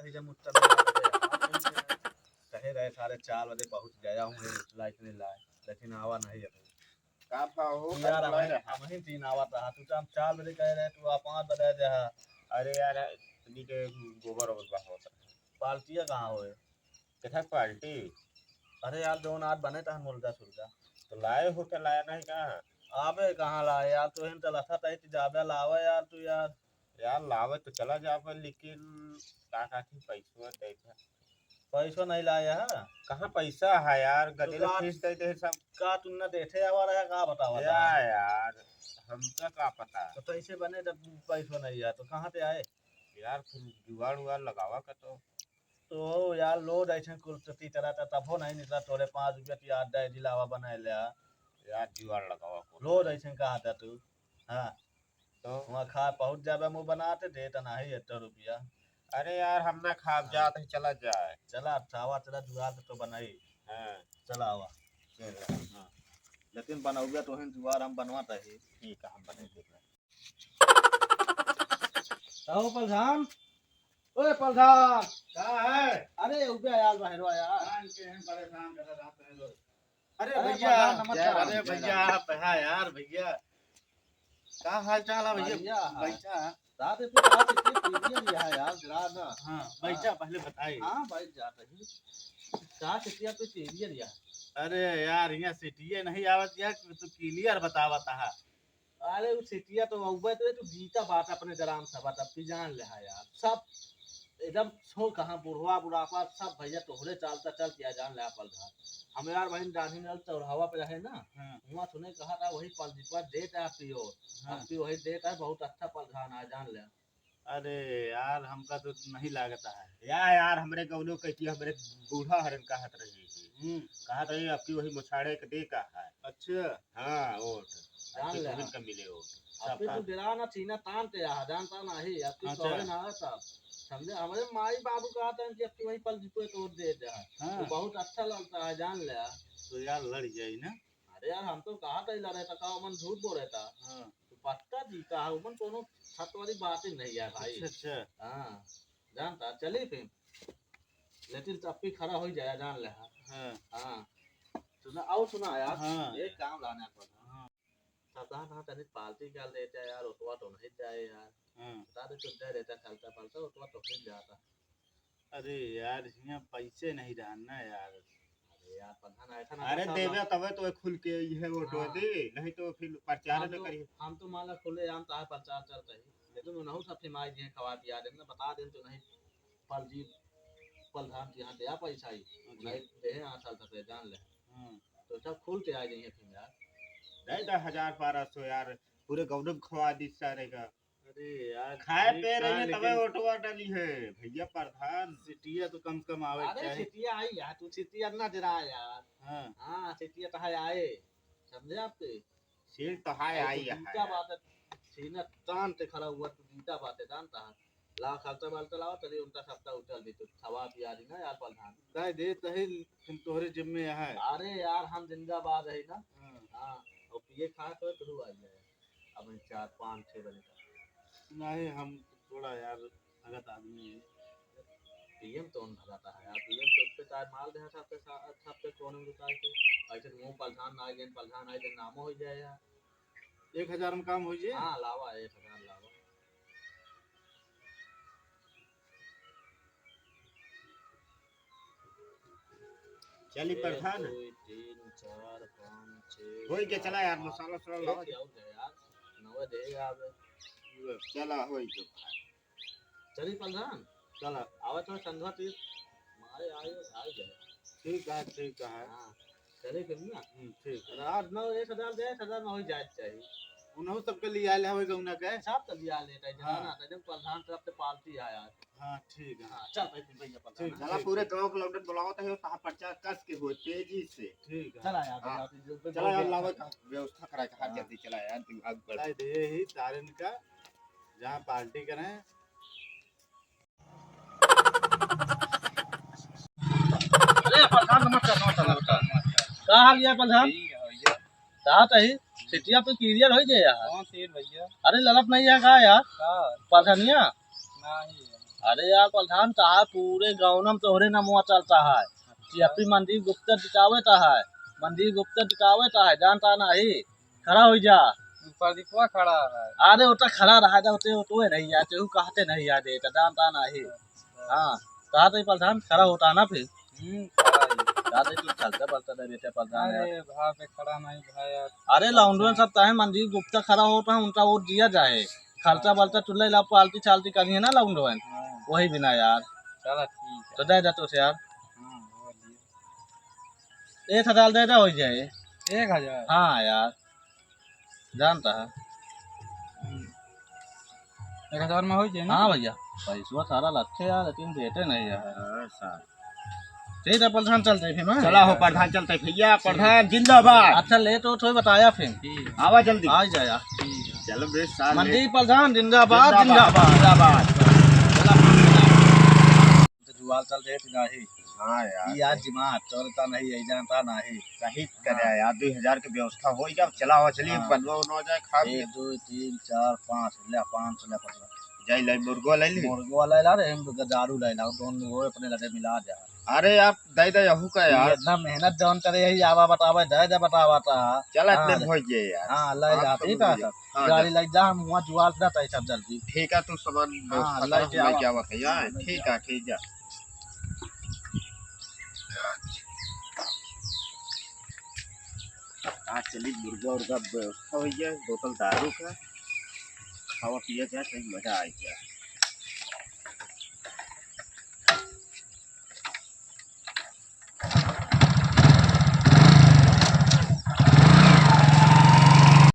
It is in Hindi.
ही जब मुझसे कहे रहे सारे 4 बजे पहुंच गया हूँ लाइट नहीं लाए, लेकिन आवा नहीं अभी। का पाओ यार हम ही 3 आवा रहा तू तो हम 4 बजे कह रहे तू आ 5 बजे जा। अरे यार तनी के गोबर और बहुत पार्टिया कहाँ होए? किथा पार्टी अरे यार दोन आज बने था मुर्गा सुर्गा तो लाए हो के लाया नहीं कहाँ आबे कहाँ लाए यार, तू हिन चला था तई जाबे लावे यार तू यार। यार लावे तो चला जा पर लेकिन का थी पैसा दे था पैसों नहीं लाया है? कहाँ पैसा है यार गदेले का- फीस दे सब का तुमने देखे आवा रहा का बतावा था? यार हमका का पता तो कैसे बने जब पैसों नहीं है तो कहाँ से आए? यार फिर जुगाड़ उगाड़ लगावा का तो यार लोड ऐसे कुलती तरह था तब हो नहीं निकला तोरे 5 रुपया की याद दे दिलावा बनाए लिया यार जुगाड़ लगावा को लोड ऐसे कहा था तू। हाँ तो वहाँ खा पहुँच जाबे मुँह बनाते दे तो नहीं 100 रुपया। अरे यार हम ना खाब जात है चला जाए चला चावा चला जुगाड़ तो बनाई। हाँ चला आवा हाँ लेकिन बनाओगे तो हिन जुगाड़ हम बनवाता ही। ठीक है हम बने देख आओ प्रधान, ओए प्रधान क्या है अरे उबे यार बाहर यार परेशान कर रहा है अरे अरे भैया प्रधान, नमस्कार। अरे भैया आप है यार भैया क्या हाल चाल है भैया बैठा रात पे रात इतनी पीलिया लिया है यार जरा ना। हाँ बैठा पहले बताइए हाँ भाई जाता ही कहा सिटिया पे पीलिया लिया। अरे यार यहाँ सिटिये नहीं आवत यार तो क्लियर बतावत है अरे वो सिटिया तो उबे तो जीता बात अपने ग्राम सभा तब की जान ले है यार सब एकदम छो कहाँ बुढ़वा बुढ़ापा सब भैया तोहरे चालता चल किया जान ले प्रधान। हम यार वही गांधी नगर चौराहा पे रहे ना वहाँ सुने कहा था वही पल डेट है आपकी और आपकी वही डेट है बहुत अच्छा प्रधान है जान ले। अरे यार हमका तो नहीं लागता है यार हमरे गौनो कहती हमरे बूढ़ा हरन कहत रही थी कहत रही आपकी वही मुछाड़े के दे का है। अच्छा हाँ वोट जान ले का मिले वोट आपके तो गिरा ना चीना तान के यहाँ जानता नहीं आपकी सौरे ना सब समझे हमारे माई बाबू कहा था कि आपकी वही पल पे तोड़ दे रहा है तो बहुत अच्छा लगता है जान ले। तो यार लड़ जाए ना। अरे यार हम तो कहा था लड़े था कहा मन झूठ बोल रहा था तो पक्का जीता है उमन कोनो छत वाली बात ही नहीं है भाई। अच्छा हाँ जानता चलिए फिर लेकिन तब भी खड़ा हो जाए जान ले। हाँ सुना आओ सुना यार एक काम लाना पड़ा सावधान हाँ तनिक पालती क्या लेते हैं यार उतवा तो नहीं जाए यार बता दे चुप जाए रहता चलता पलता उतवा तो फिर जाता। अरे यार यहाँ पैसे नहीं रहना यार। अरे यार प्रधान ऐसा ना अरे देवे तबे तो खुल के ये वोट दे नहीं तो फिर प्रचार न करिए। हम तो मान लो खुले आम तो प्रचार चलता है लेकिन नहीं सबसे माई दिए खवा दिया दे ना बता दे तो नहीं पल जी प्रधान के यहाँ दिया पैसा ही नहीं दे यहाँ चल सकते जान ले तो सब खुल के आ जाइए फिर यार नहीं 10,000-1200 यार पूरे गौरव खवा दी सारे का। अरे यार खाए पे रही है तबे वोटवा डाली है भैया प्रधान सिटिया तो कम से कम आवे अरे सिटिया आई यार तू सिटिया ना जरा यार। हाँ सिटिया तो है आए समझे आपके सीट तो हाय आई है क्या बात है सीना तान से खड़ा हुआ तू जीता बात है जानता है ला खर्चा बालता लाओ तभी उनका सप्ताह उचल दी तो खवा पिया दी ना यार प्रधान दे दे तही तुम तोहरे जिम्मे है। अरे यार हम जिंदाबाद है ना। हाँ और पिए खा तो शुरू आ जाए अब 4 5 6 बजे तक नहीं हम थोड़ा यार भगत आदमी है पीएम तो भगाता है यार पीएम तो उसके साथ माल दे सबसे कौन रुका के ऐसे मुंह प्रधान आ गए प्रधान आए दिन नामो हो जाए यार 1000 में काम हो जाए। हाँ लावा 1000 लावा चली प्रधान 3 4 5 6 होई के चला यार मसाला साला लाओ यार नवा देगा अब चला होई के चली प्रधान चला आवे तो संध्या तीर मारे आयो आ गए ठीक है हां चले फिर ना ठीक रात 9 1000 दे 1000 में हो जाए चाहिए उन्हों सबके लिए आले हवे गौना के सब तो लिया लेता है जाना था जब प्रधान तरफ से पार्टी आया। हां ठीक है हां चल भाई भैया प्रधान चला पूरे गांव के लोग बुलावत है साहब पर्चा कस के हो तेजी से ठीक है चला यार चला यार लावे का व्यवस्था करा के हाथ जल्दी चला यार तू आग बढ़ दे ही तारन का जहां पार्टी करें। अरे प्रधान नमस्कार का हाल है प्रधान कहा था ही सिटिया पे क्लियर हो गया यार। कौन सीट भैया अरे ललप नहीं है का यार प्रधानिया नहीं अरे यार प्रधान साहब पूरे गाँव में तोहरे नमुआ चलता है कि मंदिर गुप्ता टिकावता है मंदिर गुप्ता टिकावता है जानता नहीं खड़ा हो जा प्रदीपवा खड़ा है। अरे उतना खड़ा रहा था उते तो नहीं जाते वो कहते नहीं जाते जानता नहीं। हाँ कहा तो प्रधान खड़ा होता ना फिर खड़ा तू चलता पड़ता था बेटे प्रधान यार। अरे भाई पे खड़ा नहीं भाई यार। अरे लाउंडो सब चाहे मंदिर गुप्ता खड़ा होता है उनका वोट दिया जाए खर्चा बलता चुल्ला ला पालती चालती करनी है ना लाउंडो वही बिना यार। चला ठीक है तो दे दे तो से यार हाँ वो लिए 1000 दे दे हो जाए। 1000 हाँ यार जानता है 1000 में हो जाए ना। हाँ भैया पैसा सारा लच्छे यार लेकिन देते नहीं यार। ठीक है प्रधान चलते फिर मैं चला हो प्रधान चलते भैया प्रधान जिंदाबाद। अच्छा ले तो थोड़ी बताया फिर ठीक है आवा जल्दी आ जाया चलो बे साल मंदिर प्रधान जिंदाबाद जिंदाबाद जिंदाबाद। जुआल चल रहे थे नहीं। हाँ यार यार दिमाग चलता नहीं है जानता नहीं सही करे यार 2000 की व्यवस्था हो गया चला हो चलिए हाँ। बनवा हो जाए खा 1 2 3 4 5 ले 5 ले 15 जाई ले मुर्गो ले ली। मुर्गो वाला ला रे हम दारू ले ला दोनों वो अपने लगे मिला जा। अरे आप दे दे यहू का यार इतना मेहनत जौन करे यही आवा बतावे दे दे बतावा ता चल हाँ, इतने हो गए यार। हां ले जा ठीक है सब हाँ, गाड़ी ले जा हम वहां जुआल दा तै सब जल्दी ठीक है तू सामान हाँ, व्यवस्था ले कर के क्या आवा। वक्त यार ठीक है ठीक है। आज चली मुर्गा उर्गा व्यवस्था हो गया बोतल दारू का खावा पिया जाए सही मजा आ गया।